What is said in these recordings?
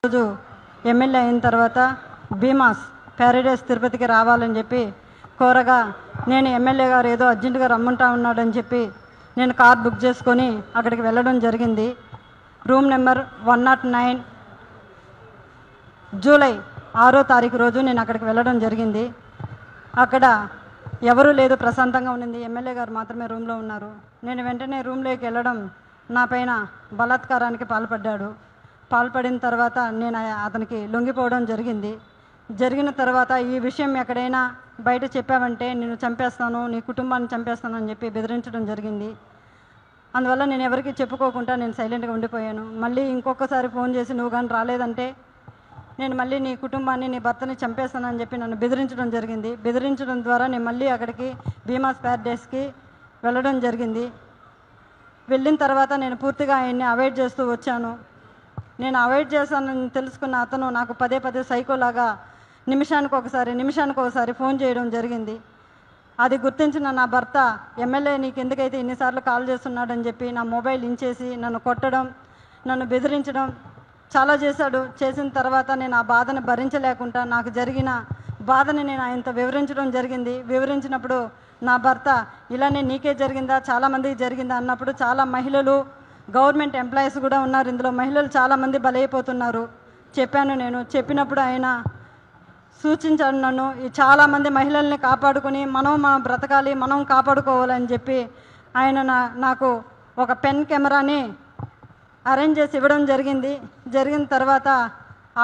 రోజు ఎమ్మెల్యే అయిన తర్వాత భీమాస్ ప్యారడైస్ తిరుపతికి రావాలని చెప్పి కోరగా నేను ఎమ్మెల్యే గారు ఏదో అర్జెంటుగా రమ్మంటా ఉన్నాడని చెప్పి నేను కార్ బుక్ చేసుకొని అక్కడికి వెళ్ళడం జరిగింది. రూమ్ నెంబర్ 109 జూలై 6వ తారీఖు రోజు నేను అక్కడికి వెళ్ళడం జరిగింది. అక్కడ ఎవరూ లేదు, ప్రశాంతంగా ఉండింది. ఎమ్మెల్యే గారు మాత్రమే రూమ్లో ఉన్నారు. నేను వెంటనే రూమ్లోకి వెళ్ళడం నా పైన బలాత్కారానికి పాల్పడిన తర్వాత నేను అతనికి లొంగిపోవడం జరిగింది. జరిగిన తర్వాత ఈ విషయం ఎక్కడైనా బయట చెప్పావంటే నేను చంపేస్తాను, నీ కుటుంబాన్ని చంపేస్తాను అని చెప్పి బెదిరించడం జరిగింది. అందువల్ల నేను ఎవరికి చెప్పుకోకుండా నేను సైలెంట్గా ఉండిపోయాను. మళ్ళీ ఇంకొకసారి ఫోన్ చేసి నువ్వు కానీ రాలేదంటే నేను మళ్ళీ నీ కుటుంబాన్ని, నీ భర్తని చంపేస్తానని చెప్పి నన్ను బెదిరించడం జరిగింది. బెదిరించడం ద్వారా నేను మళ్ళీ అక్కడికి భీమాస్ ప్యారడైస్కి వెళ్ళడం జరిగింది. వెళ్ళిన తర్వాత నేను పూర్తిగా ఆయన్ని అవాయిడ్ చేస్తూ వచ్చాను. నేను అవాయిడ్ చేశానని తెలుసుకున్న అతను నాకు పదే సైకోలాగా నిమిషానికి ఒకసారి ఫోన్ చేయడం జరిగింది. అది గుర్తించిన నా భర్త, ఎమ్మెల్యే నీకు ఎందుకైతే ఇన్నిసార్లు కాల్ చేస్తున్నాడని చెప్పి నా మొబైల్ ఇంచేసి నన్ను కొట్టడం, నన్ను బెదిరించడం చాలా చేశాడు. చేసిన తర్వాత నేను ఆ బాధను భరించలేకుండా నాకు జరిగిన బాధని నేను ఆయనతో వివరించడం జరిగింది. వివరించినప్పుడు నా భర్త ఇలానే నీకే జరిగిందా, చాలామందికి జరిగిందా అన్నప్పుడు చాలా మహిళలు, గవర్నమెంట్ ఎంప్లాయీస్ కూడా ఉన్నారు, ఇందులో మహిళలు చాలామంది బలైపోతున్నారు నేను చెప్పినప్పుడు ఆయన సూచించాడు నన్ను ఈ చాలామంది మహిళల్ని కాపాడుకొని మనం బ్రతకాలి, మనం కాపాడుకోవాలని చెప్పి ఆయన నాకు ఒక పెన్ కెమెరాని అరేంజ్ చేసి ఇవ్వడం జరిగింది. జరిగిన తర్వాత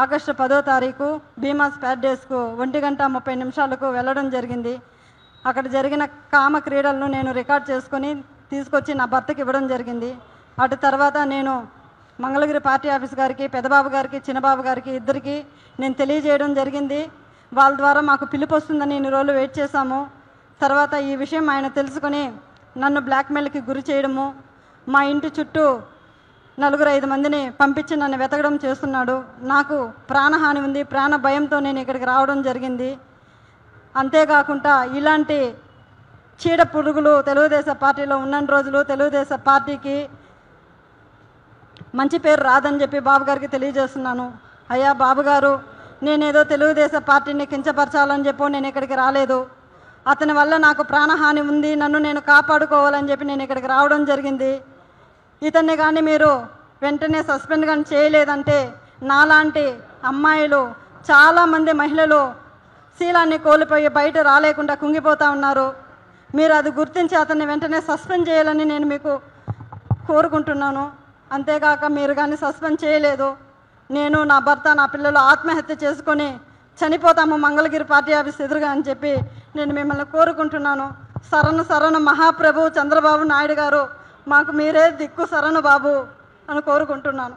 ఆగస్టు 10వ తారీఖు భీమాస్ ప్యారడైస్కు 1:30 వెళ్ళడం జరిగింది. అక్కడ జరిగిన కామ క్రీడలను నేను రికార్డ్ చేసుకొని తీసుకొచ్చి నా భర్తకి ఇవ్వడం జరిగింది. అటు తర్వాత నేను మంగళగిరి పార్టీ ఆఫీస్ గారికి, పెద్దబాబు గారికి, చిన్నబాబు గారికి ఇద్దరికి నేను తెలియజేయడం జరిగింది. వాళ్ళ ద్వారా మాకు పిలుపు వస్తుందని ఇన్ని రోజులు వెయిట్ చేశాము. తర్వాత ఈ విషయం ఆయన తెలుసుకొని నన్ను బ్లాక్మెయిల్కి గురి చేయడము, మా ఇంటి చుట్టూ 4-5 మందిని పంపించి నన్ను వెతకడం చేస్తున్నాడు. నాకు ప్రాణహాని ఉంది, ప్రాణ భయంతో నేను ఇక్కడికి రావడం జరిగింది. అంతేకాకుండా ఇలాంటి చీడ పురుగులు తెలుగుదేశం పార్టీలో ఉన్న రోజులు తెలుగుదేశం పార్టీకి మంచి పేరు రాదని చెప్పి బాబు గారికి తెలియజేస్తున్నాను. అయ్యా బాబు గారు, నేనేదో తెలుగుదేశం పార్టీని కించపరచాలని చెప్పో నేను ఇక్కడికి రాలేదు. అతని వల్ల నాకు ప్రాణహాని ఉంది, నన్ను నేను కాపాడుకోవాలని చెప్పి నేను ఇక్కడికి రావడం జరిగింది. ఇతన్ని కానీ మీరు వెంటనే సస్పెండ్ కానీ చేయలేదంటే నాలాంటి అమ్మాయిలు, చాలామంది మహిళలు శీలాన్ని కోల్పోయి బయట రాలేకుండా కుంగిపోతూ ఉన్నారు. మీరు అది గుర్తించి అతన్ని వెంటనే సస్పెండ్ చేయాలని నేను మీకు కోరుకుంటున్నాను. అంతేకాక మీరు కానీ సస్పెండ్ చేయలేదు, నేను, నా భర్త, నా పిల్లలు ఆత్మహత్య చేసుకొని చనిపోతాము మంగళగిరి పార్టీ ఆఫీస్ ఎదురుగా అని చెప్పి నేను మిమ్మల్ని కోరుకుంటున్నాను. శరణు మహాప్రభు చంద్రబాబు నాయుడు గారు, మాకు మీరే దిక్కు శరణు బాబు అని కోరుకుంటున్నాను.